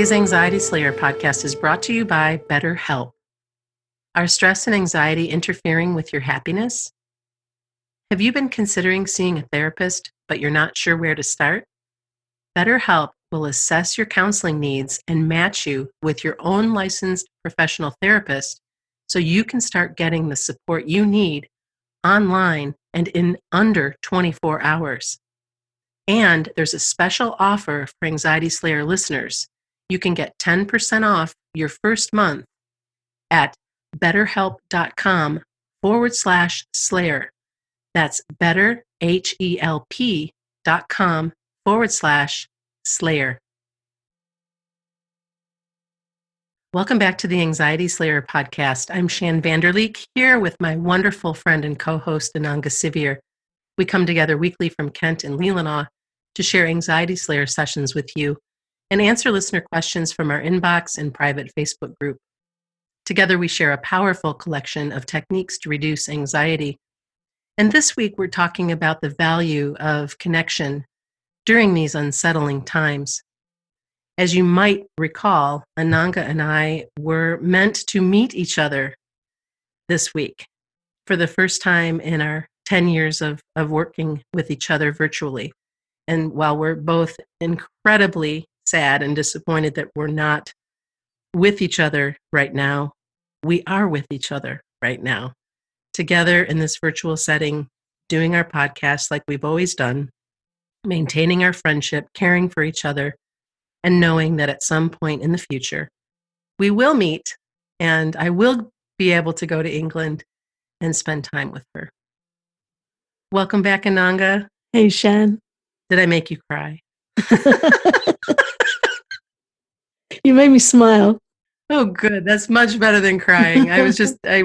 Today's Anxiety Slayer podcast is brought to you by Betterhelp. Are stress and anxiety interfering with your happiness? Have you been considering seeing a therapist, but you're not sure where to start? BetterHelp will assess your counseling needs and match you with your own licensed professional therapist so you can start getting the support you need online and in under 24 hours. And there's a special offer for Anxiety Slayer listeners. You can get 10% off your first month at betterhelp.com/slayer. That's betterhelp.com/slayer. Welcome back to the Anxiety Slayer podcast. I'm Shan Vanderleek here with my wonderful friend and co-host Ananga Sivir. We come together weekly from Kent and Leelanau to share Anxiety Slayer sessions with you and answer listener questions from our inbox and private Facebook group. Together, we share a powerful collection of techniques to reduce anxiety. And this week, we're talking about the value of connection during these unsettling times. As you might recall, Ananga and I were meant to meet each other this week for the first time in our 10 years of working with each other virtually. And while we're both incredibly sad and disappointed that we're not with each other right now, we are with each other right now, together in this virtual setting, doing our podcast like we've always done, maintaining our friendship, caring for each other, and knowing that at some point in the future, we will meet and I will be able to go to England and spend time with her. Welcome back, Ananga. Hey, Shan. Did I make you cry? You made me smile. Oh, good. That's much better than crying.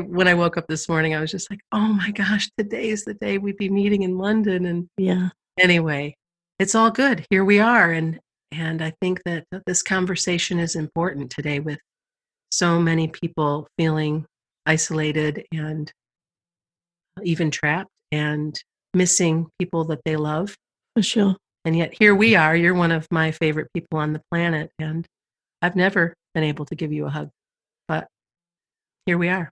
When I woke up this morning, I was just like, oh my gosh, today is the day we'd be meeting in London. And yeah, anyway, it's all good. Here we are. And I think that this conversation is important today with so many people feeling isolated and even trapped and missing people that they love. For sure. And yet here we are. You're one of my favorite people on the planet. And I've never been able to give you a hug, but here we are.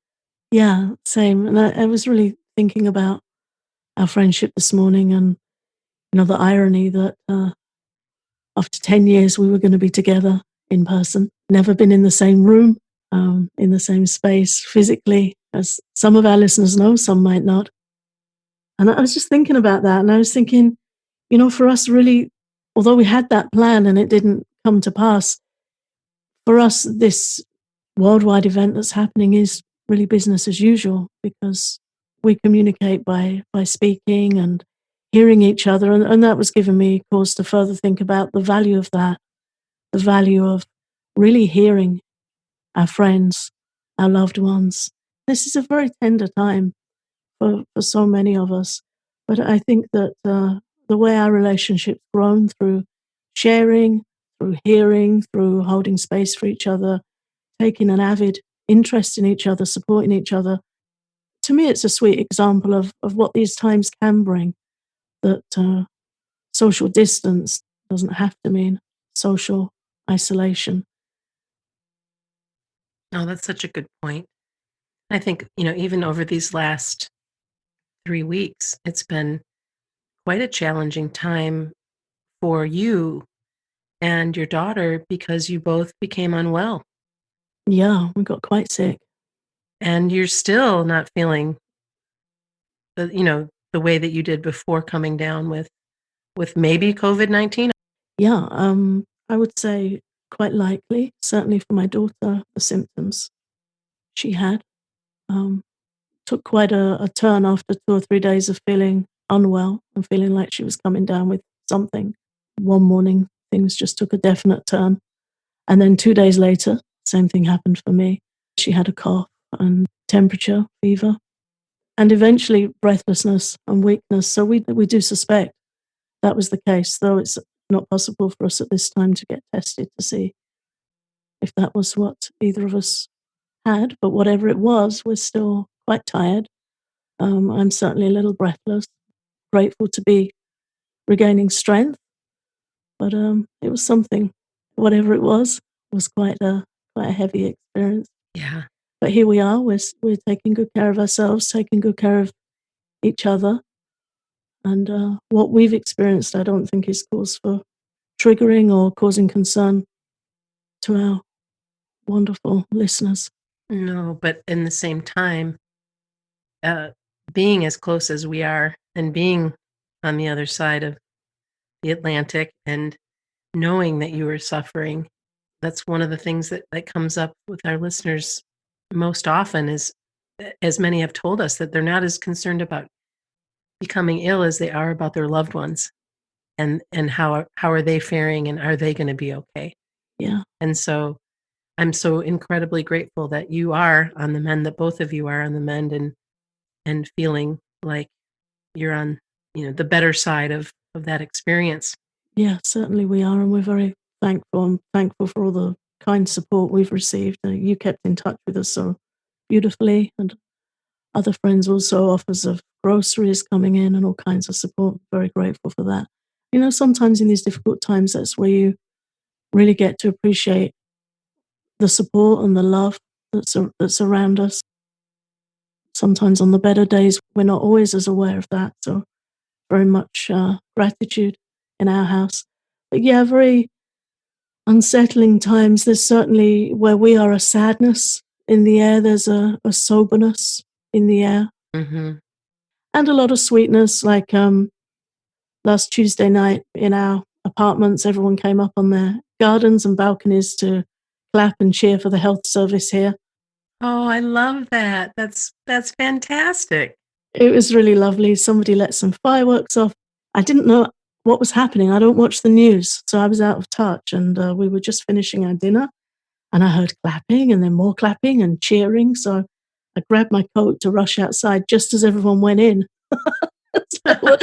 Yeah, same. And I was really thinking about our friendship this morning and, the irony that after 10 years we were going to be together in person, never been in the same room, in the same space physically, as some of our listeners know, some might not. And I was just thinking about that. And I was thinking, for us really, although we had that plan and it didn't come to pass, for us, this worldwide event that's happening is really business as usual because we communicate by speaking and hearing each other. And that was giving me cause to further think about the value of that, the value of really hearing our friends, our loved ones. This is a very tender time for so many of us. But I think that the way our relationship's grown through sharing, through hearing, through holding space for each other, taking an avid interest in each other, supporting each other, to me it's a sweet example of what these times can bring, that social distance doesn't have to mean social isolation. Oh, that's such a good point. I think, even over these last 3 weeks, it's been quite a challenging time for you and your daughter because you both became unwell. Yeah, we got quite sick. And you're still not feeling the way that you did before coming down with maybe COVID-19. Yeah, I would say quite likely, certainly for my daughter, the symptoms she had took quite a turn after 2 or 3 days of feeling unwell and feeling like she was coming down with something. One morning, things just took a definite turn. And then 2 days later, same thing happened for me. She had a cough and temperature, fever, and eventually breathlessness and weakness. So we do suspect that was the case, though it's not possible for us at this time to get tested to see if that was what either of us had. But whatever it was, we're still quite tired. I'm certainly a little breathless, grateful to be regaining strength. But it was something, whatever it was, was quite a heavy experience. Yeah. But here we are. We're taking good care of ourselves, taking good care of each other, and what we've experienced, I don't think is cause for triggering or causing concern to our wonderful listeners. No, but in the same time, uh, being as close as we are and being on the other side of the Atlantic and knowing that you are suffering, that's one of the things that comes up with our listeners most often is, as many have told us, that they're not as concerned about becoming ill as they are about their loved ones and how are they faring and are they going to be okay? Yeah, And so I'm so incredibly grateful that you are on the mend, that both of you are on the mend and feeling like you're on, the better side of that experience. yeah, certainly we are, and we're very thankful. I'm thankful for all the kind support we've received. You kept in touch with us so beautifully, and other friends also offers of groceries coming in and all kinds of support. Very grateful for that. Sometimes in these difficult times, that's where you really get to appreciate the support and the love that's around us. Sometimes on the better days, we're not always as aware of that. So very much gratitude in our house. But yeah, very unsettling times. There's certainly where we are a sadness in the air. There's a soberness in the air Hmm. and a lot of sweetness. Like last Tuesday night in our apartments, everyone came up on their gardens and balconies to clap and cheer for the health service here. Oh, I love that. That's fantastic. It was really lovely. Somebody let some fireworks off. I didn't know what was happening. I don't watch the news, so I was out of touch. And we were just finishing our dinner, and I heard clapping and then more clapping and cheering. So I grabbed my coat to rush outside just as everyone went in. So,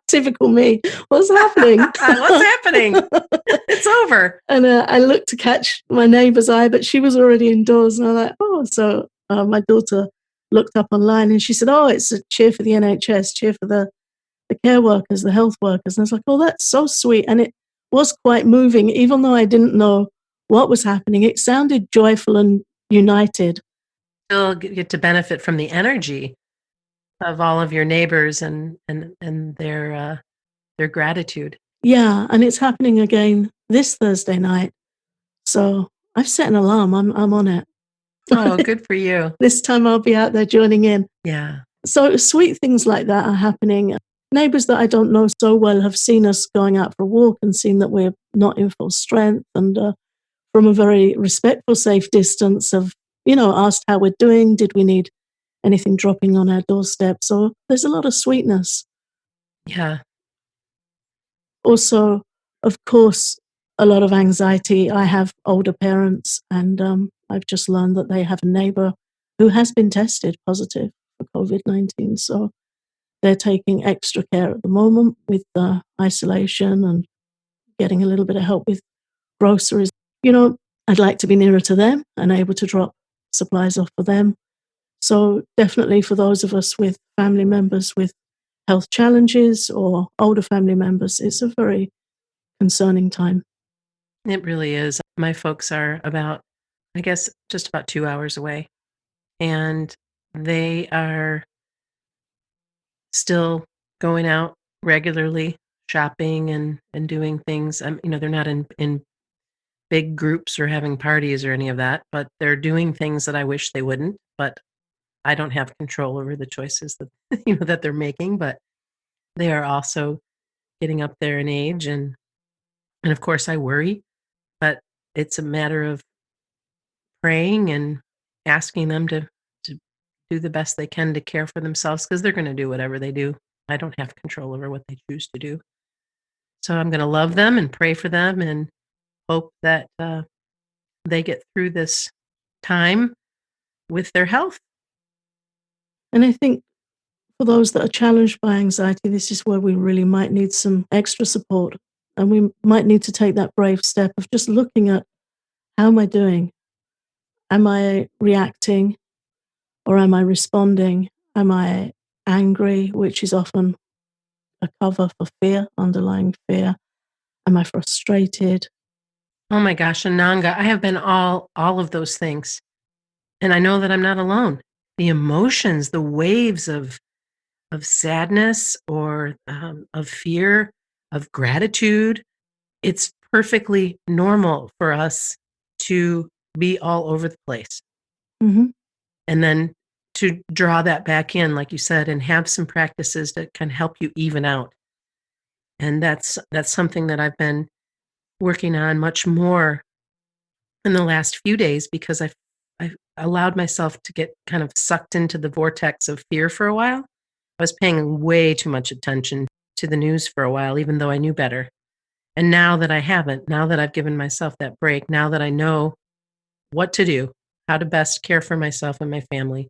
typical me. What's happening? What's happening? It's over. And I looked to catch my neighbour's eye, but she was already indoors. And I was like, oh, so my daughter looked up online and she said, oh, it's a cheer for the NHS, cheer for the care workers, the health workers. And I was like, oh, that's so sweet. And it was quite moving, even though I didn't know what was happening. It sounded joyful and united. Still get to benefit from the energy of all of your neighbors and their gratitude. Yeah, and it's happening again this Thursday night. So I've set an alarm. I'm on it. Oh, good for you. This time I'll be out there joining in. Yeah. So sweet things like that are happening. Neighbours that I don't know so well have seen us going out for a walk and seen that we're not in full strength, and from a very respectful, safe distance have, asked how we're doing. Did we need anything dropping on our doorstep? So there's a lot of sweetness. Yeah. Also, of course, a lot of anxiety. I have older parents, and I've just learned that they have a neighbour who has been tested positive for COVID-19. So they're taking extra care at the moment with isolation and getting a little bit of help with groceries. I'd like to be nearer to them and able to drop supplies off for them. So definitely for those of us with family members with health challenges or older family members, it's a very concerning time. It really is. My folks are about, I guess, just about 2 hours away, and they are still going out regularly, shopping and doing things. They're not in big groups or having parties or any of that, but they're doing things that I wish they wouldn't. But I don't have control over the choices that that they're making. But they are also getting up there in age, and of course I worry, but it's a matter of praying and asking them to do the best they can to care for themselves because they're going to do whatever they do. I don't have control over what they choose to do. So I'm going to love them and pray for them and hope that they get through this time with their health. And I think for those that are challenged by anxiety, this is where we really might need some extra support. And we might need to take that brave step of just looking at, how am I doing? Am I reacting or am I responding? Am I angry, which is often a cover for fear, underlying fear? Am I frustrated? Oh my gosh, Ananga, I have been all of those things, and I know that I'm not alone. The emotions, the waves of sadness or, of fear, of gratitude, it's perfectly normal for us to be all over the place, Mhm. and then to draw that back in, like you said, and have some practices that can help you even out, and that's something that I've been working on much more in the last few days because I've allowed myself to get kind of sucked into the vortex of fear for a while. I was paying way too much attention to the news for a while, even though I knew better. And now that I haven't, now that I've given myself that break, now that I know what to do, how to best care for myself and my family,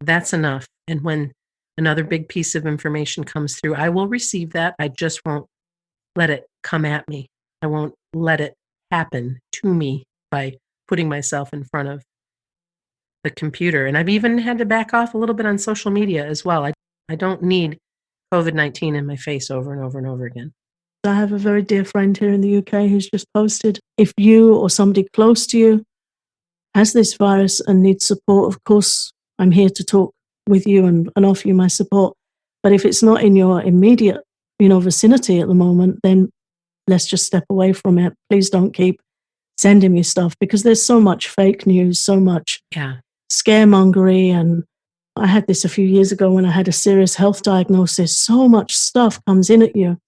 that's enough. And when another big piece of information comes through, I will receive that. I just won't let it come at me. I won't let it happen to me by putting myself in front of the computer. And I've even had to back off a little bit on social media as well. I don't need COVID-19 in my face over and over and over again. I have a very dear friend here in the UK who's just posted, if you or somebody close to you has this virus and needs support, of course, I'm here to talk with you and offer you my support. But if it's not in your immediate, vicinity at the moment, then let's just step away from it. Please don't keep sending me stuff because there's so much fake news, so much Yeah. scaremongery. And I had this a few years ago when I had a serious health diagnosis. So much stuff comes in at you.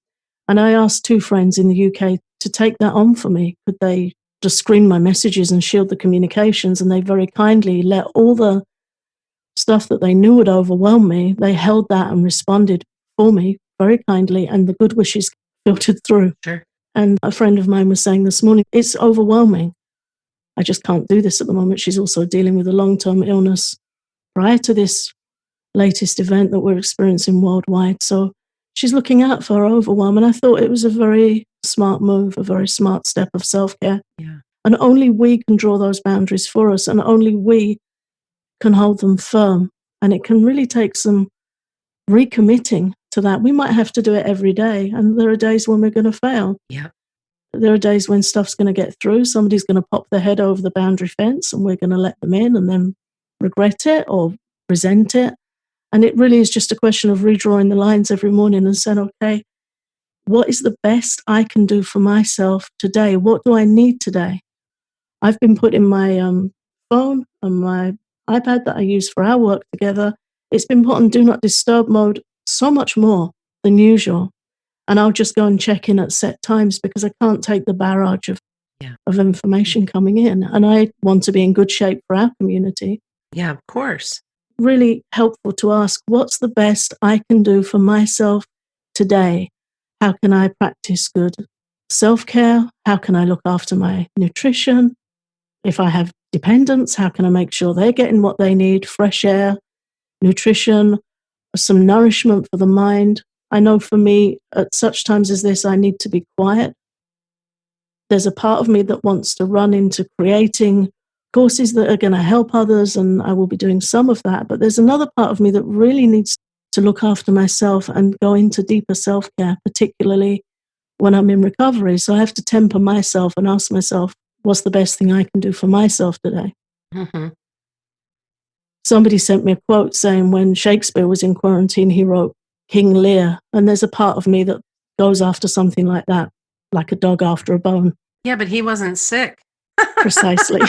And I asked two friends in the UK to take that on for me. Could they just screen my messages and shield the communications? And they very kindly let all the stuff that they knew would overwhelm me, they held that and responded for me very kindly. And the good wishes filtered through. Sure. And a friend of mine was saying this morning, it's overwhelming. I just can't do this at the moment. She's also dealing with a long-term illness prior to this latest event that we're experiencing worldwide. So she's looking out for her overwhelm. And I thought it was a very smart move, a very smart step of self-care. Yeah. And only we can draw those boundaries for us, and only we can hold them firm. And it can really take some recommitting to that. We might have to do it every day. And there are days when we're going to fail. Yeah. There are days when stuff's going to get through. Somebody's going to pop their head over the boundary fence and we're going to let them in and then regret it or resent it. And it really is just a question of redrawing the lines every morning and saying, okay, what is the best I can do for myself today? What do I need today? I've been putting my phone and my iPad that I use for our work together. It's been put on do not disturb mode so much more than usual. And I'll just go and check in at set times because I can't take the barrage Yeah. of information coming in. And I want to be in good shape for our community. Yeah, of course. Really helpful to ask, what's the best I can do for myself today? How can I practice good self-care? How can I look after my nutrition? If I have dependents, how can I make sure they're getting what they need? Fresh air, nutrition, some nourishment for the mind. I know for me, at such times as this, I need to be quiet. There's a part of me that wants to run into creating courses that are going to help others, and I will be doing some of that. But there's another part of me that really needs to look after myself and go into deeper self care, particularly when I'm in recovery. So I have to temper myself and ask myself, what's the best thing I can do for myself today? Mhm. Somebody sent me a quote saying when Shakespeare was in quarantine, he wrote King Lear. And there's a part of me that goes after something like that, like a dog after a bone. Yeah, but he wasn't sick. Precisely.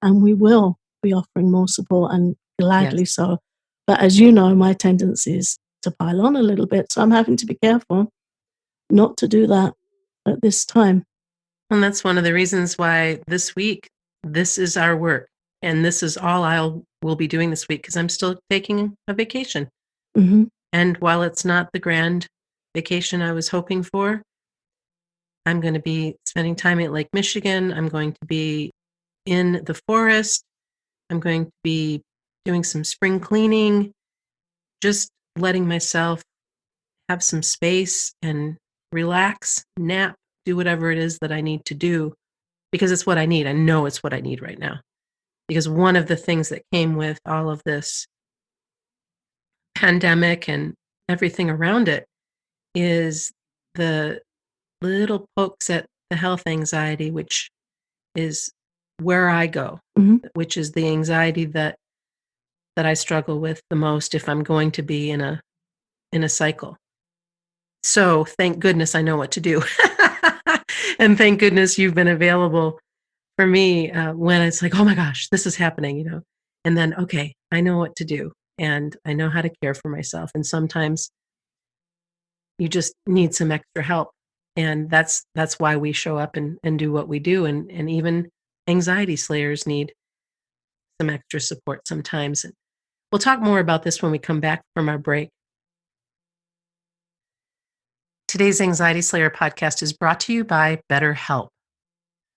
And we will be offering more support and Yes. gladly so. But as you know, my tendency is to pile on a little bit. So I'm having to be careful not to do that at this time. And that's one of the reasons why this week, this is our work. And this is all will be doing this week because I'm still taking a vacation. Mm-hmm. And while it's not the grand vacation I was hoping for, I'm going to be spending time at Lake Michigan. I'm going to be in the forest. I'm going to be doing some spring cleaning, just letting myself have some space and relax, nap, do whatever it is that I need to do because it's what I need. I know it's what I need right now. Because one of the things that came with all of this pandemic and everything around it is the little pokes at the health anxiety, which is where I go, Mhm. which is the anxiety that I struggle with the most if I'm going to be in a cycle. So, thank goodness I know what to do. And thank goodness you've been available for me, when it's like, "Oh my gosh, this is happening," and then, "Okay, I know what to do, and I know how to care for myself," and sometimes you just need some extra help, and that's why we show up and do what we do, and even anxiety slayers need some extra support sometimes, and we'll talk more about this when we come back from our break. Today's Anxiety Slayer podcast is brought to you by BetterHelp.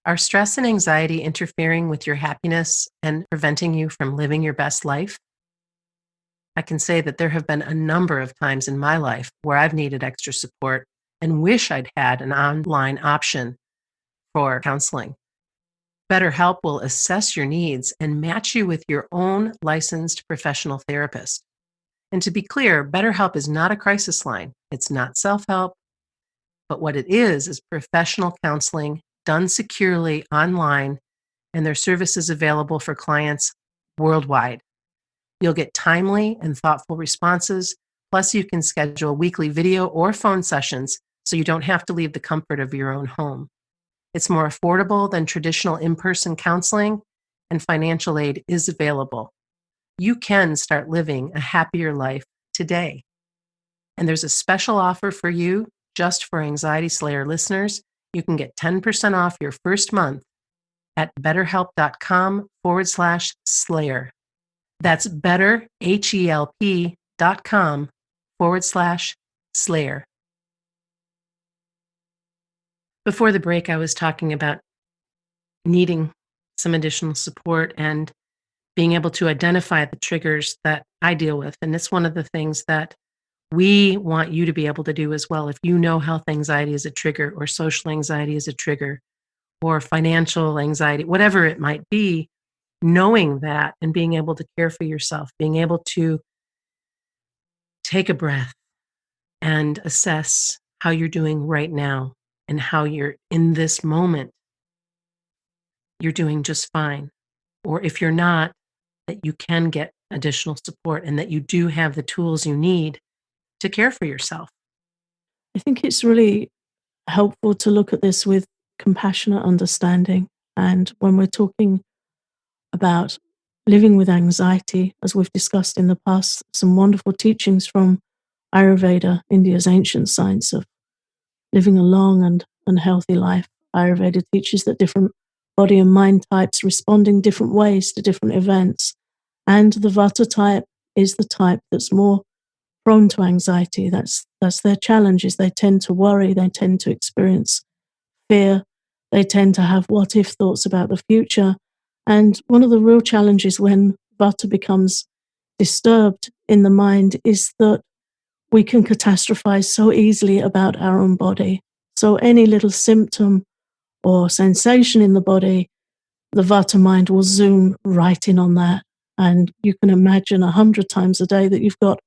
Are stress and anxiety interfering with your happiness and preventing you from living your best life? I can say that there have been a number of times in my life where I've needed extra support and wish I'd had an online option for counseling. BetterHelp will assess your needs and match you with your own licensed professional therapist. And to be clear, BetterHelp is not a crisis line. It's not self help, but what it is professional counseling done securely online, and their services available for clients worldwide. You'll get timely and thoughtful responses. Plus, you can schedule weekly video or phone sessions so you don't have to leave the comfort of your own home. It's more affordable than traditional in person counseling, and financial aid is available. You can start living a happier life today. And there's a special offer for you just for Anxiety Slayer listeners. You can get 10% off your first month at betterhelp.com/slayer. That's betterhelp.com/slayer. Before the break, I was talking about needing some additional support and being able to identify the triggers that I deal with. And it's one of the things that we want you to be able to do as well. If you know health anxiety is a trigger, or social anxiety is a trigger, or financial anxiety, whatever it might be, knowing that and being able to care for yourself, being able to take a breath and assess how you're doing right now and how you're in this moment, you're doing just fine. Or if you're not, that you can get additional support and that you do have the tools you need to care for yourself. I think it's really helpful to look at this with compassionate understanding. And when we're talking about living with anxiety, as we've discussed in the past, some wonderful teachings from Ayurveda, India's ancient science of living a long and healthy life. Ayurveda teaches that different body and mind types respond in different ways to different events. And the Vata type is the type that's more prone to anxiety. That's their challenge, is they tend to worry, they tend to experience fear, they tend to have what if thoughts about the future. And one of the real challenges when Vata becomes disturbed in the mind is that we can catastrophize so easily about our own body. So any little symptom or sensation in the body, the Vata mind will zoom right in on that. And you can imagine 100 times a day that you've got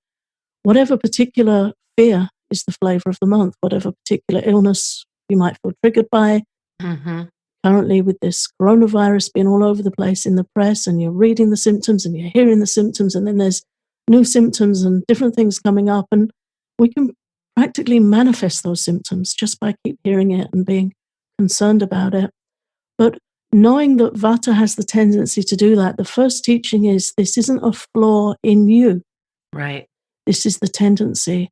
whatever particular fear is the flavor of the month, whatever particular illness you might feel triggered by. Mhm. Currently, with this coronavirus being all over the place in the press, and you're reading the symptoms and you're hearing the symptoms, and then there's new symptoms and different things coming up, and we can practically manifest those symptoms just by keep hearing it and being concerned about it. But knowing that Vata has the tendency to do that, the first teaching is this isn't a flaw in you. Right. This is the tendency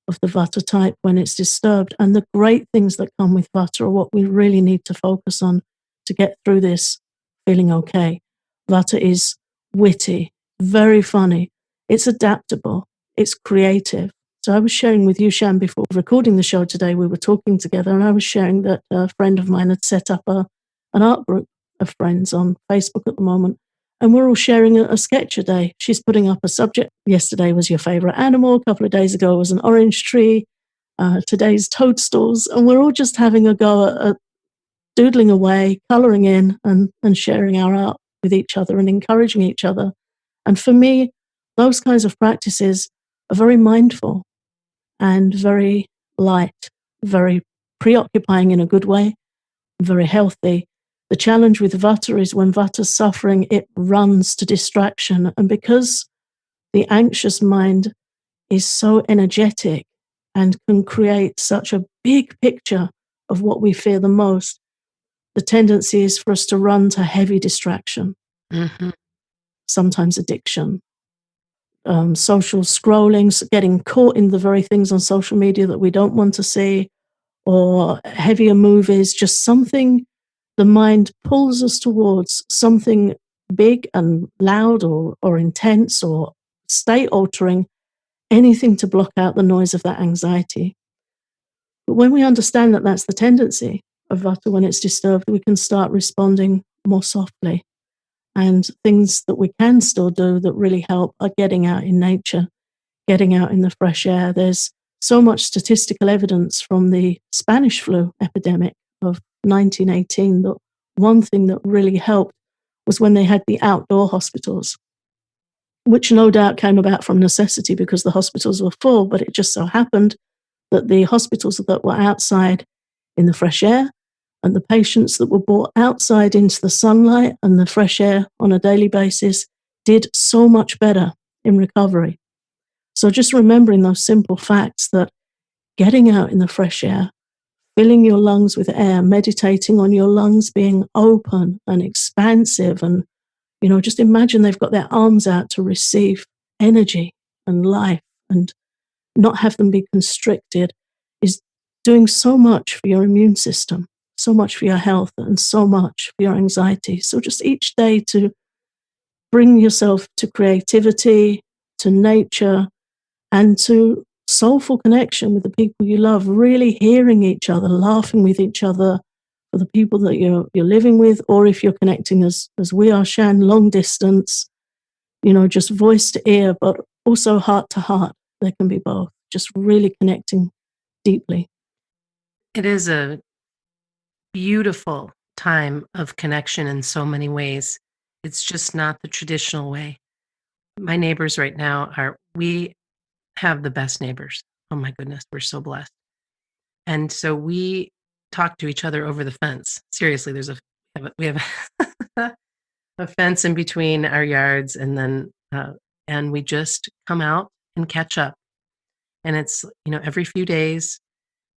of the Vata type when it's disturbed. And the great things that come with Vata are what we really need to focus on to get through this feeling okay. Vata is witty, very funny, it's adaptable, it's creative. So I was sharing with you, Shan, before recording the show today, we were talking together, and I was sharing that a friend of mine had set up an art group of friends on Facebook at the moment, and we're all sharing a sketch a day. She's putting up a subject. Yesterday was your favorite animal. A couple of days ago was an orange tree. Today's toadstools. And we're all just having a go at doodling away, coloring in, and sharing our art with each other and encouraging each other. And for me, those kinds of practices are very mindful and very light, very preoccupying in a good way, very healthy. The challenge with Vata is when Vata's suffering, it runs to distraction. And because the anxious mind is so energetic and can create such a big picture of what we fear the most, the tendency is for us to run to heavy distraction, Mhm. sometimes addiction, social scrolling, getting caught in the very things on social media that we don't want to see, or heavier movies, just something the mind pulls us towards, something big and loud or intense or state altering, anything to block out the noise of that anxiety. But when we understand that that's the tendency of Vata when it's disturbed, we can start responding more softly. And things that we can still do that really help are getting out in nature, getting out in the fresh air. There's so much statistical evidence from the Spanish flu epidemic of 1918 that one thing that really helped was when they had the outdoor hospitals, which no doubt came about from necessity because the hospitals were full, but it just so happened that the hospitals that were outside in the fresh air and the patients that were brought outside into the sunlight and the fresh air on a daily basis did so much better in recovery. So just remembering those simple facts that getting out in the fresh air, filling your lungs with air, meditating on your lungs being open and expansive, and just imagine they've got their arms out to receive energy and life and not have them be constricted, is doing so much for your immune system, so much for your health, and so much for your anxiety. So just each day to bring yourself to creativity, to nature, and to soulful connection with the people you love, really hearing each other, laughing with each other, for the people that you're living with, or if you're connecting as we are, Shan, long distance, just voice to ear, but also heart to heart. They can be both, just really connecting deeply. It is a beautiful time of connection in so many ways. It's just not the traditional way. My neighbors right now we have the best neighbors. Oh my goodness, we're so blessed. And so we talk to each other over the fence. Seriously, we have a fence in between our yards, and then and we just come out and catch up. And it's every few days.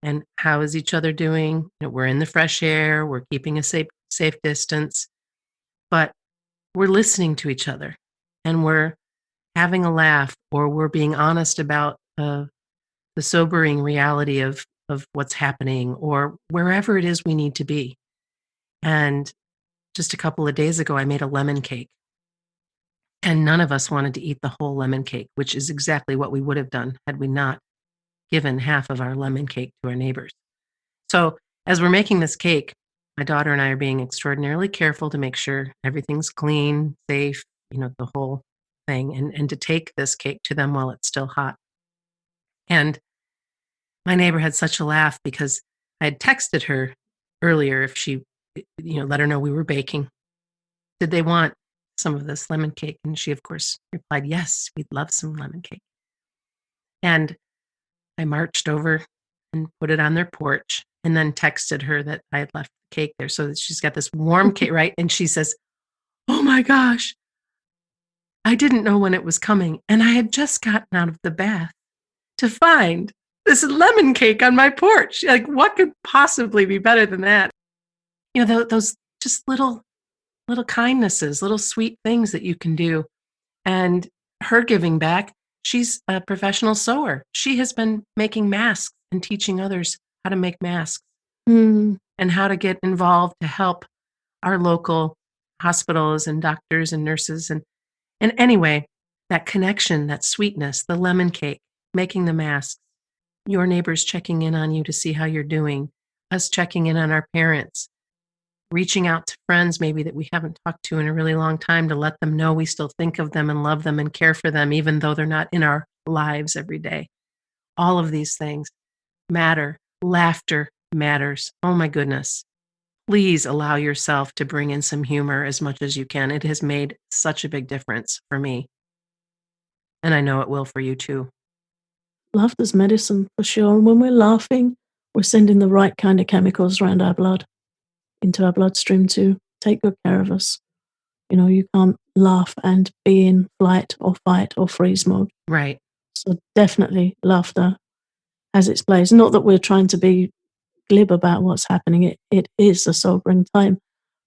And how is each other doing? We're in the fresh air. We're keeping a safe distance, but we're listening to each other, and we're having a laugh, or we're being honest about the sobering reality of what's happening, or wherever it is we need to be. And just a couple of days ago, I made a lemon cake, and none of us wanted to eat the whole lemon cake, which is exactly what we would have done had we not given half of our lemon cake to our neighbors. So as we're making this cake, my daughter and I are being extraordinarily careful to make sure everything's clean, safe, the whole thing, and to take this cake to them while it's still hot. And my neighbor had such a laugh because I had texted her earlier if she, let her know we were baking. Did they want some of this lemon cake? And she, of course, replied, yes, we'd love some lemon cake. And I marched over and put it on their porch and then texted her that I had left the cake there so that she's got this warm cake, right? And she says, oh my gosh, I didn't know when it was coming. And I had just gotten out of the bath to find this lemon cake on my porch. Like, what could possibly be better than that? Those just little kindnesses, little sweet things that you can do. And her giving back, she's a professional sewer. She has been making masks and teaching others how to make masks Mm. and how to get involved to help our local hospitals and doctors and nurses. And anyway, that connection, that sweetness, the lemon cake, making the masks, your neighbors checking in on you to see how you're doing, us checking in on our parents, reaching out to friends maybe that we haven't talked to in a really long time to let them know we still think of them and love them and care for them, even though they're not in our lives every day. All of these things matter. Laughter matters. Oh my goodness. Please allow yourself to bring in some humor as much as you can. It has made such a big difference for me. And I know it will for you too. Laughter's medicine for sure. And when we're laughing, we're sending the right kind of chemicals around our blood. into our bloodstream to take good care of us. You can't laugh and be in flight or fight or freeze mode. Right. So definitely laughter has its place. Not that we're trying to be glib about what's happening. It is a sobering time.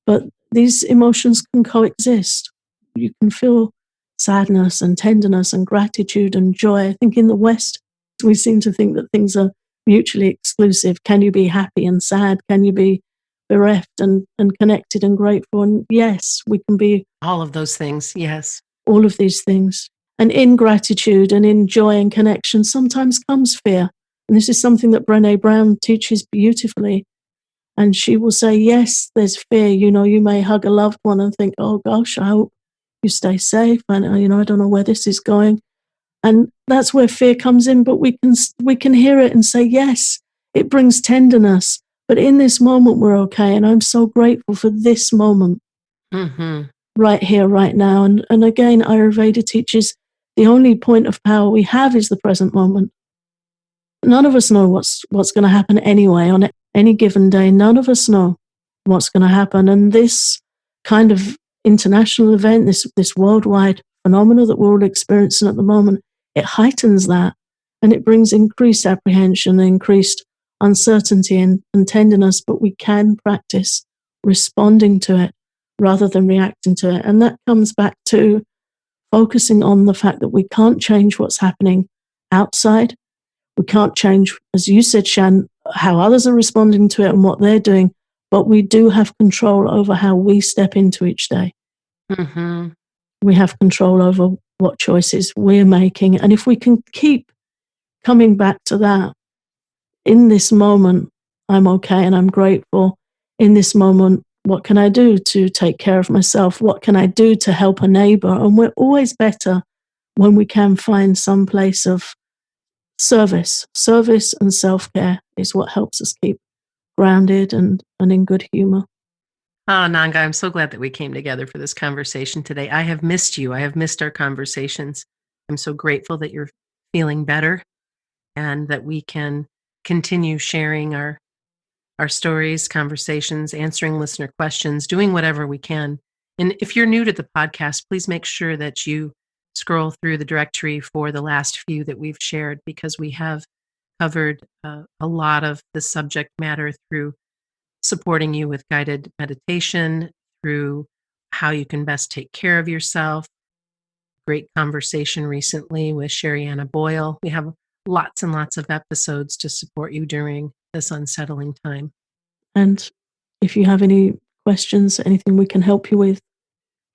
But these emotions can coexist. You can feel sadness and tenderness and gratitude and joy. I think in the West, we seem to think that things are mutually exclusive. Can you be happy and sad? Can you be bereft and connected and grateful? And yes, we can be All of those things. Yes. all of these things. And in gratitude and in joy and connection, sometimes comes fear. And this is something that Brené Brown teaches beautifully. And she will say, yes, there's fear. You may hug a loved one and think, oh gosh, I hope you stay safe. And, I don't know where this is going. And that's where fear comes in. But we can hear it and say, yes, it brings tenderness. But in this moment, we're okay. And I'm so grateful for this moment. Mm-hmm. Right here, right now. And again, Ayurveda teaches the only point of power we have is the present moment. None of us know what's going to happen anyway on any given day. None of us know what's going to happen. And this kind of international event, this worldwide phenomena that we're all experiencing at the moment, it heightens that, and it brings increased apprehension, increased uncertainty and tenderness. But we can practice responding to it rather than reacting to it. And that comes back to focusing on the fact that we can't change what's happening outside. We can't change, as you said, Shan, how others are responding to it and what they're doing, but we do have control over how we step into each day. Mm-hmm. We have control over what choices we're making. And if we can keep coming back to that, in this moment, I'm okay and I'm grateful. In this moment, what can I do to take care of myself? What can I do to help a neighbor? And we're always better when we can find some place of service. Service and self-care is what helps us keep grounded and in good humor. Oh, Nanga, I'm so glad that we came together for this conversation today. I have missed you. I have missed our conversations. I'm so grateful that you're feeling better and that we can continue sharing our stories, conversations, answering listener questions, doing whatever we can. And if you're new to the podcast, please make sure that you scroll through the directory for the last few that we've shared, because we have covered a lot of the subject matter through supporting you with guided meditation, through how you can best take care of yourself. Great conversation recently with Sherry-Anna Boyle. We have lots and lots of episodes to support you during this unsettling time. And if you have any questions, anything we can help you with,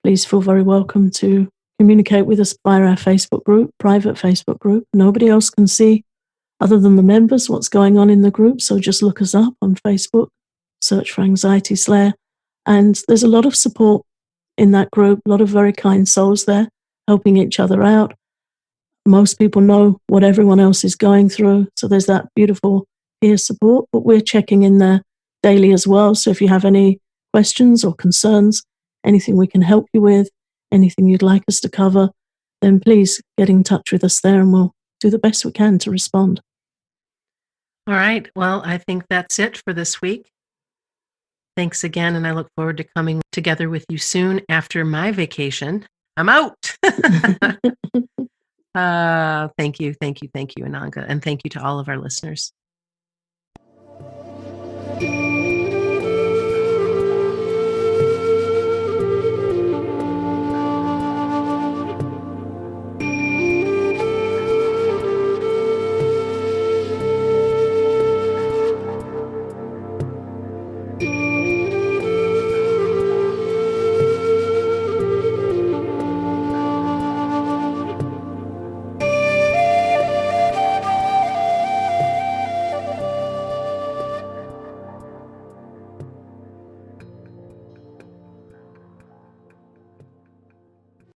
please feel very welcome to communicate with us via our Facebook group, private Facebook group. Nobody else can see, other than the members, what's going on in the group. So just look us up on Facebook, search for Anxiety Slayer. And there's a lot of support in that group, a lot of very kind souls there helping each other out. Most people know what everyone else is going through. So there's that beautiful peer support, but we're checking in there daily as well. So if you have any questions or concerns, anything we can help you with, anything you'd like us to cover, then please get in touch with us there and we'll do the best we can to respond. All right. Well, I think that's it for this week. Thanks again, and I look forward to coming together with you soon after my vacation. I'm out. Thank you, Ananga, and thank you to all of our listeners.